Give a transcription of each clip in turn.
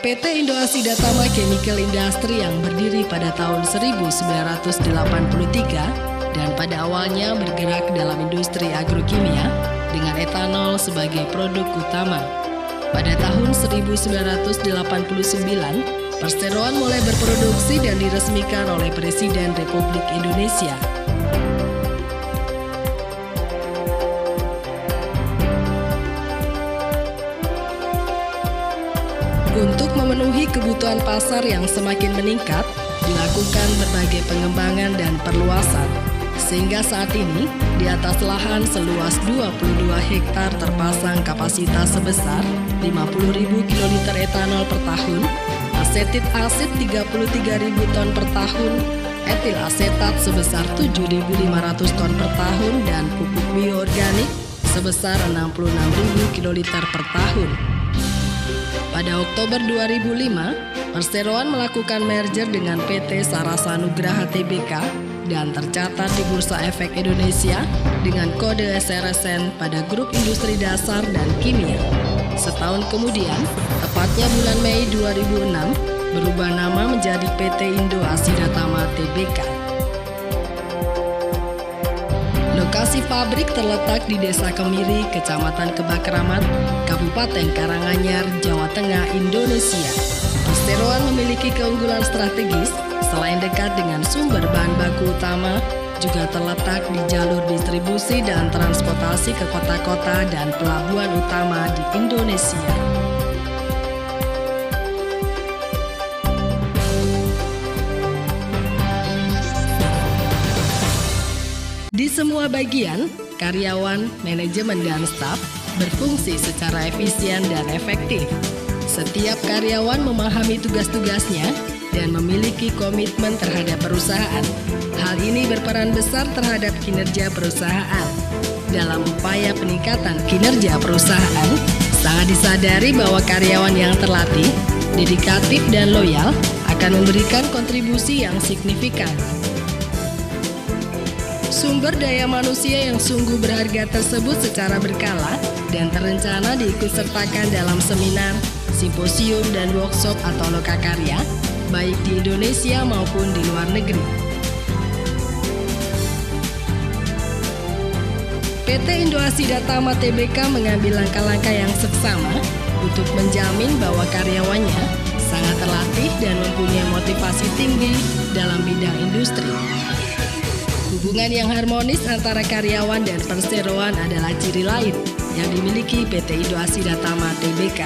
PT Indo Asida Tama Chemical Industry yang berdiri pada tahun 1983 dan pada awalnya bergerak dalam industri agrokimia dengan etanol sebagai produk utama. Pada tahun 1989, perseroan mulai berproduksi dan diresmikan oleh Presiden Republik Indonesia. Untuk memenuhi kebutuhan pasar yang semakin meningkat, dilakukan berbagai pengembangan dan perluasan. Sehingga saat ini, di atas lahan seluas 22 hektar terpasang kapasitas sebesar 50.000 kiloliter etanol per tahun, asetit asid 33.000 ton per tahun, etil asetat sebesar 7.500 ton per tahun, dan pupuk bioorganik sebesar 66.000 kiloliter per tahun. Pada Oktober 2005, perseroan melakukan merger dengan PT Sarasa Nugraha Tbk dan tercatat di Bursa Efek Indonesia dengan kode SRSN pada Grup Industri Dasar dan Kimia. Setahun kemudian, tepatnya bulan Mei 2006, berubah nama menjadi PT Indo Asida Tama Tbk. Lokasi pabrik terletak di Desa Kemiri, Kecamatan Kebak Ramat, Kabupaten Karanganyar, Jawa Tengah, Indonesia. Perseroan memiliki keunggulan strategis selain dekat dengan sumber bahan baku utama, juga terletak di jalur distribusi dan transportasi ke kota-kota dan pelabuhan utama di Indonesia. Di semua bagian, karyawan, manajemen, dan staf berfungsi secara efisien dan efektif. Setiap karyawan memahami tugas-tugasnya dan memiliki komitmen terhadap perusahaan. Hal ini berperan besar terhadap kinerja perusahaan. Dalam upaya peningkatan kinerja perusahaan, sangat disadari bahwa karyawan yang terlatih, dedikatif, dan loyal akan memberikan kontribusi yang signifikan. Sumber daya manusia yang sungguh berharga tersebut secara berkala dan terencana diikutsertakan dalam seminar, simposium, dan workshop atau lokakarya, baik di Indonesia maupun di luar negeri. PT Indo Asida Tama Tbk mengambil langkah-langkah yang seksama untuk menjamin bahwa karyawannya sangat terlatih dan mempunyai motivasi tinggi dalam bidang industri. Hubungan yang harmonis antara karyawan dan perseroan adalah ciri lain yang dimiliki PT Indo Asida Tama Tbk.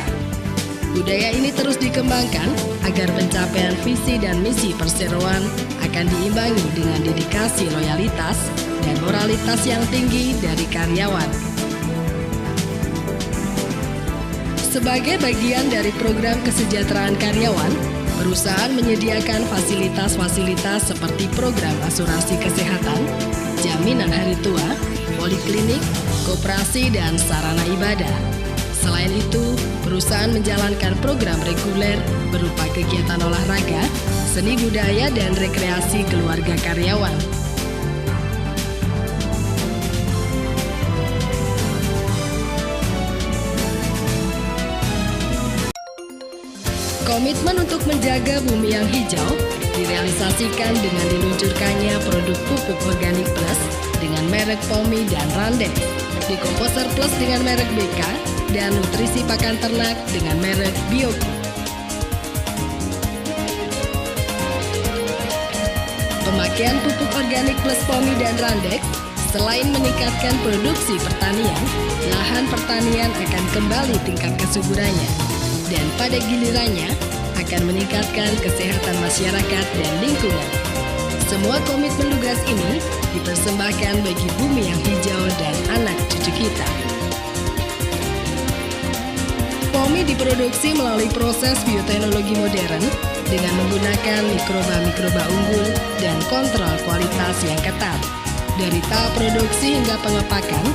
Budaya ini terus dikembangkan agar pencapaian visi dan misi perseroan akan diimbangi dengan dedikasi loyalitas dan moralitas yang tinggi dari karyawan. Sebagai bagian dari program kesejahteraan karyawan, perusahaan menyediakan fasilitas-fasilitas seperti program asuransi kesehatan, jaminan hari tua, poliklinik, koperasi, dan sarana ibadah. Selain itu, perusahaan menjalankan program reguler berupa kegiatan olahraga, seni budaya, dan rekreasi keluarga karyawan. Komitmen untuk menjaga bumi yang hijau direalisasikan dengan diluncurkannya produk pupuk organik plus dengan merek POMI dan Randex, Dekomposer Plus dengan merek BK, dan nutrisi pakan ternak dengan merek Bioku. Pemakaian pupuk organik plus POMI dan Randex selain meningkatkan produksi pertanian, lahan pertanian akan kembali tingkat kesuburannya, dan pada gilirannya akan meningkatkan kesehatan masyarakat dan lingkungan. Semua komitmen tugas ini dipersembahkan bagi bumi yang hijau dan anak cucu kita. POMI diproduksi melalui proses bioteknologi modern dengan menggunakan mikroba-mikroba unggul dan kontrol kualitas yang ketat. Dari tahap produksi hingga pengepakan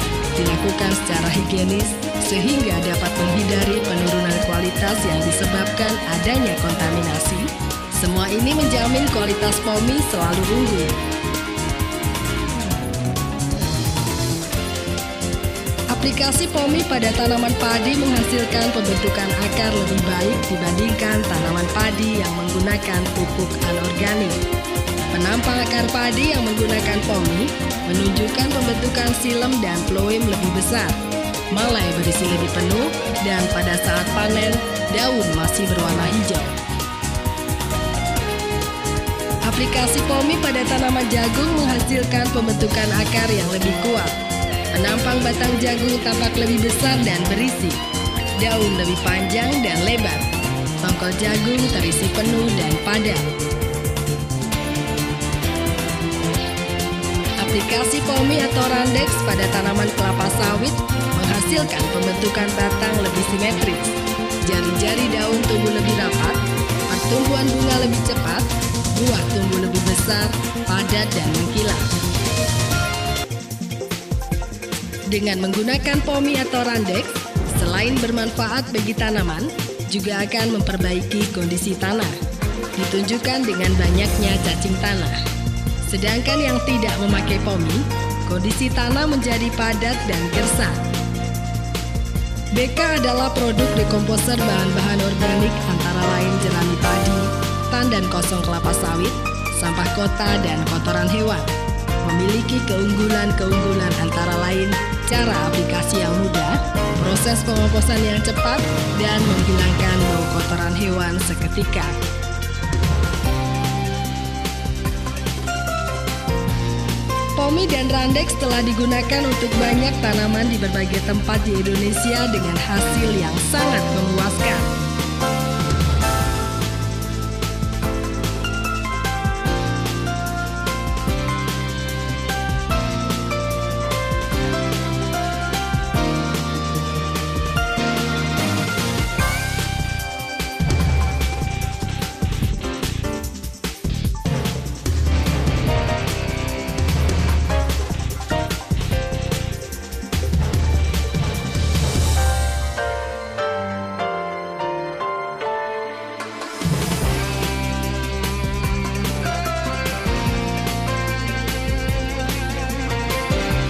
dilakukan secara higienis sehingga dapat menghindari penurunan kualitas yang disebabkan adanya kontaminasi. Semua ini menjamin kualitas POMI selalu unggul. Aplikasi POMI pada tanaman padi menghasilkan pembentukan akar lebih baik dibandingkan tanaman padi yang menggunakan pupuk anorganik. Penampang akar padi yang menggunakan POMI menunjukkan pembentukan silem dan floem lebih besar, malai berisi lebih penuh, dan pada saat panen, daun masih berwarna hijau. Aplikasi POMI pada tanaman jagung menghasilkan pembentukan akar yang lebih kuat. Penampang batang jagung tampak lebih besar dan berisi. Daun lebih panjang dan lebar. Tongkol jagung terisi penuh dan padat. Aplikasi POMI atau Randex pada tanaman kelapa sawit menghasilkan pembentukan batang lebih simetris. Jari-jari daun tumbuh lebih rapat, pertumbuhan bunga lebih cepat, buah tumbuh lebih besar, padat dan mengkilat. Dengan menggunakan POMI atau Randex, selain bermanfaat bagi tanaman, juga akan memperbaiki kondisi tanah. Ditunjukkan dengan banyaknya cacing tanah. Sedangkan yang tidak memakai POMI, kondisi tanah menjadi padat dan gersang. BK adalah produk dekomposer bahan-bahan organik antara lain jerami padi, tandan kosong kelapa sawit, sampah kota, dan kotoran hewan. Memiliki keunggulan-keunggulan antara lain cara aplikasi yang mudah, proses pengomposan yang cepat, dan menghilangkan bau kotoran hewan seketika. POMI dan Randex telah digunakan untuk banyak tanaman di berbagai tempat di Indonesia dengan hasil yang sangat memuaskan.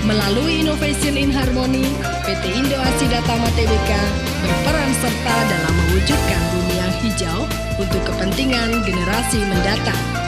Melalui Innovation in Harmony, PT Indo Asida Tama Tbk berperan serta dalam mewujudkan bumi yang hijau untuk kepentingan generasi mendatang.